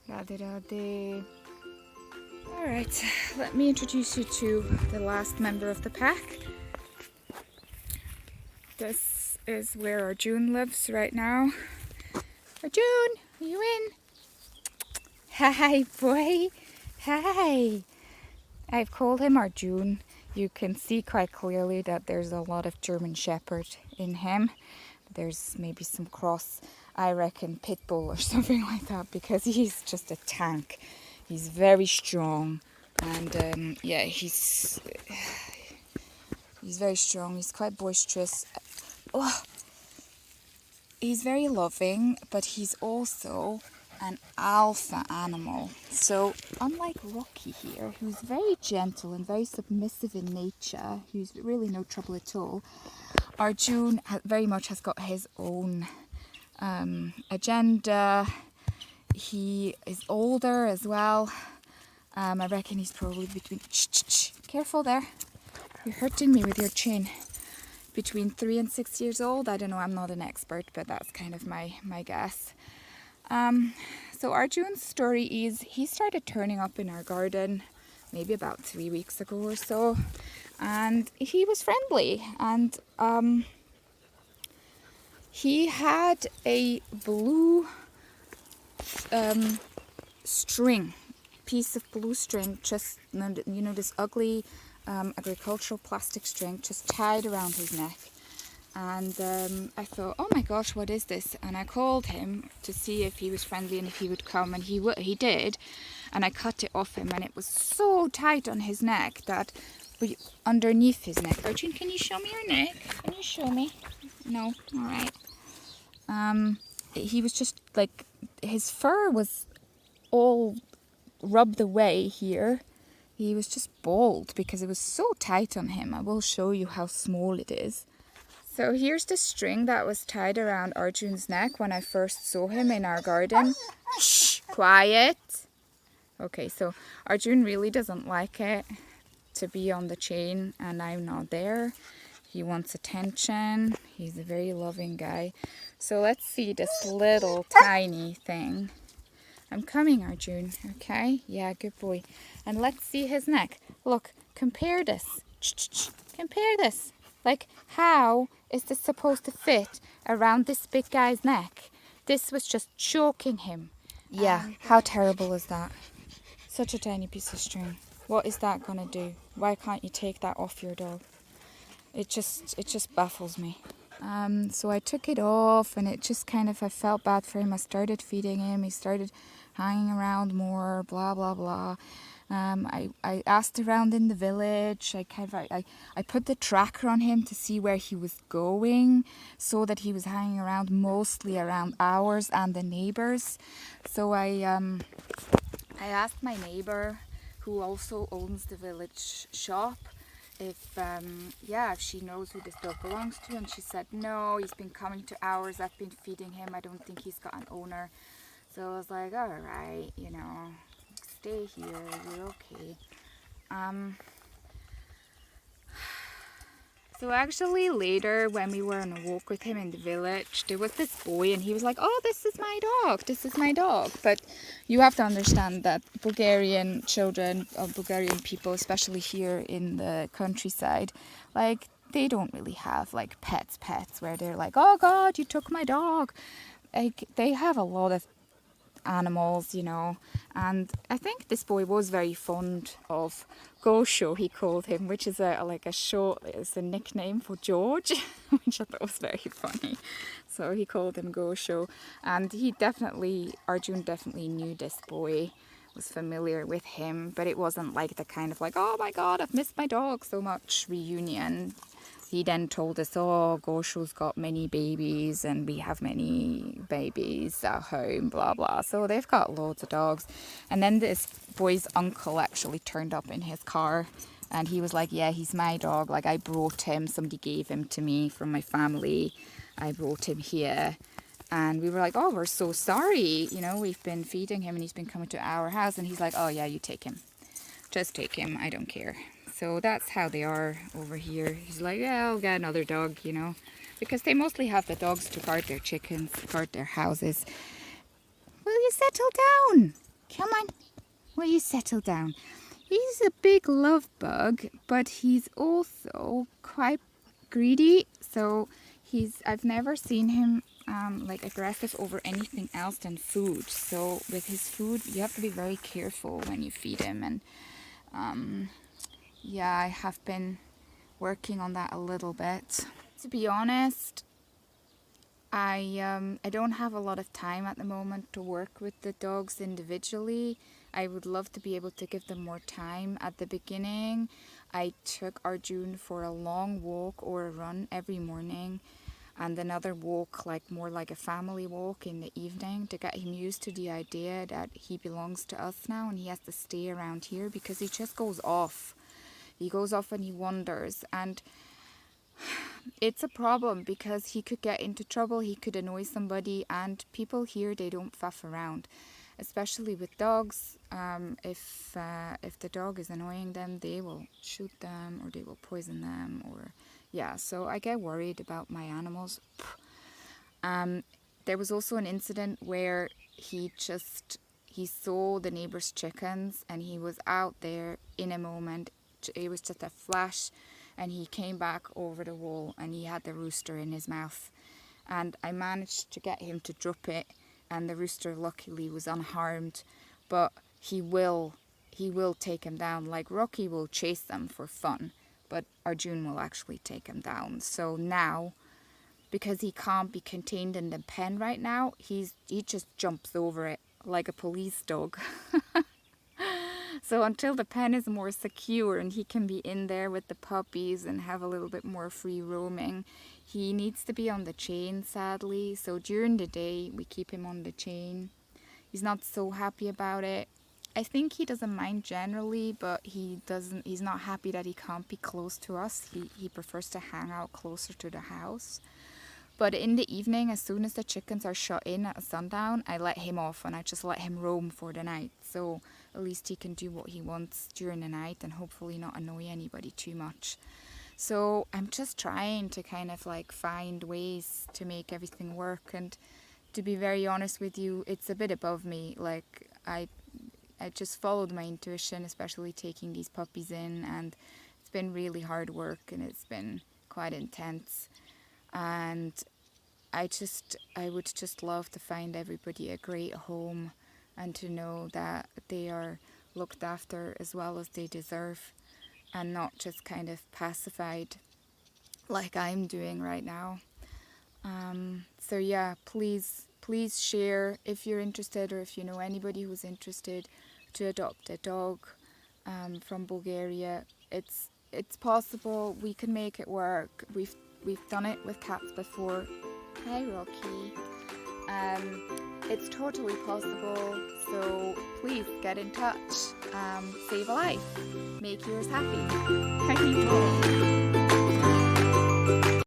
Radhe Radhe. Alright, let me introduce you to the last member of the pack. This is where Arjun lives right now. Arjun, are you in? Hi, boy. Hi. I've called him Arjun. You can see quite clearly that there's a lot of German Shepherd in him. There's maybe some cross, I reckon, pit bull or something like that, because he's just a tank. He's very strong, and yeah, he's very strong. He's quite boisterous. Oh, he's very loving, but he's also an alpha animal. So unlike Rocky here, who's very gentle and very submissive in nature, who's really no trouble at all, Arjun very much has got his own agenda. He is older as well. I reckon he's probably between... Careful there. You're hurting me with your chain. Between 3 and 6 years old. I don't know, I'm not an expert, but that's kind of my guess. So Arjun's story is he started turning up in our garden maybe about 3 weeks ago or so. And he was friendly. And he had a blue string, piece of blue string, just, you know, this ugly agricultural plastic string just tied around his neck. And I thought, oh my gosh, what is this? And I called him to see if he was friendly and if he would come, and he did. And I cut it off him, and it was so tight on his neck that underneath his neck. Arjun, can you show me your neck? Can you show me? No? All right. He was just like, his fur was all rubbed away here. He was just bald because it was so tight on him. I will show you how small it is. So here's the string that was tied around Arjun's neck when I first saw him in our garden. Shh, quiet. Okay, so Arjun really doesn't like it to be on the chain and I'm not there. He wants attention. He's a very loving guy. So let's see this little tiny thing. I'm coming, Arjun, okay? Yeah, good boy. And let's see his neck. Look, compare this. Compare this. Like, how is this supposed to fit around this big guy's neck? This was just choking him. Yeah, how terrible is that? Such a tiny piece of string. What is that gonna do? Why can't you take that off your dog? It just baffles me. So I took it off, and it just kind of, I felt bad for him. I started feeding him. He started hanging around more, blah, blah, blah. I asked around in the village. I put the tracker on him to see where he was going, so that he was hanging around mostly around ours and the neighbors. So I asked my neighbor, who also owns the village shop, if she knows who this dog belongs to, and she said no, he's been coming to ours, I've been feeding him, I don't think he's got an owner. So I was like, all right, you know, stay here, you're okay. So actually later, when we were on a walk with him in the village, there was this boy, and he was like, oh, this is my dog, this is my dog. But you have to understand that Bulgarian children, or Bulgarian people, especially here in the countryside, like, they don't really have like pets where they're like, oh God, you took my dog. Like, they have a lot of animals, you know, and I think this boy was very fond of Gosho, he called him, which is it's a nickname for George, which I thought was very funny. So he called him Gosho, and Arjun definitely knew this boy, was familiar with him, but it wasn't like the kind of like, oh my God, I've missed my dog so much reunion. He then told us, oh, Gosho's got many babies and we have many babies at home, blah, blah. So they've got loads of dogs. And then this boy's uncle actually turned up in his car, and he was like, yeah, he's my dog. Like, I brought him. Somebody gave him to me from my family. I brought him here. And we were like, oh, we're so sorry. You know, we've been feeding him and he's been coming to our house. And he's like, oh, yeah, you take him. Just take him. I don't care. So that's how they are over here. He's like, yeah, I'll get another dog, you know, because they mostly have the dogs to guard their chickens, guard their houses. Will you settle down? Come on. Will you settle down? He's a big love bug, but he's also quite greedy. So I've never seen him like aggressive over anything else than food. So with his food, you have to be very careful when you feed him. And yeah, I have been working on that a little bit. To be honest, I don't have a lot of time at the moment to work with the dogs individually. I would love to be able to give them more time. At the beginning, I took Arjun for a long walk or a run every morning, and another walk, like more like a family walk in the evening, to get him used to the idea that he belongs to us now and he has to stay around here, because he just goes off. He goes off and he wanders, and it's a problem because he could get into trouble, he could annoy somebody, and people here, they don't faff around, especially with dogs. If the dog is annoying them, they will shoot them or they will poison them, or yeah, so I get worried about my animals. There was also an incident where he saw the neighbor's chickens and he was out there in a moment. It was just a flash, and he came back over the wall and he had the rooster in his mouth, and I managed to get him to drop it, and the rooster luckily was unharmed. But he will take him down. Like Rocky will chase them for fun, but Arjun will actually take him down. So now, because he can't be contained in the pen right now, he just jumps over it like a police dog. So until the pen is more secure and he can be in there with the puppies and have a little bit more free roaming, he needs to be on the chain, sadly. So during the day, we keep him on the chain. He's not so happy about it. I think he doesn't mind generally, but he's not happy that he can't be close to us. He prefers to hang out closer to the house. But in the evening, as soon as the chickens are shut in at sundown, I let him off and I just let him roam for the night. So at least he can do what he wants during the night and hopefully not annoy anybody too much. So I'm just trying to kind of like find ways to make everything work. And to be very honest with you, it's a bit above me. Like I just followed my intuition, especially taking these puppies in, and it's been really hard work and it's been quite intense. And I would just love to find everybody a great home and to know that they are looked after as well as they deserve, and not just kind of pacified like I'm doing right now. So yeah, please share if you're interested, or if you know anybody who's interested to adopt a dog from Bulgaria. It's possible. We can make it work. We've done it with cats before. Hi, Rocky. It's totally possible. So please get in touch. Save a life. Make yours happy. Happy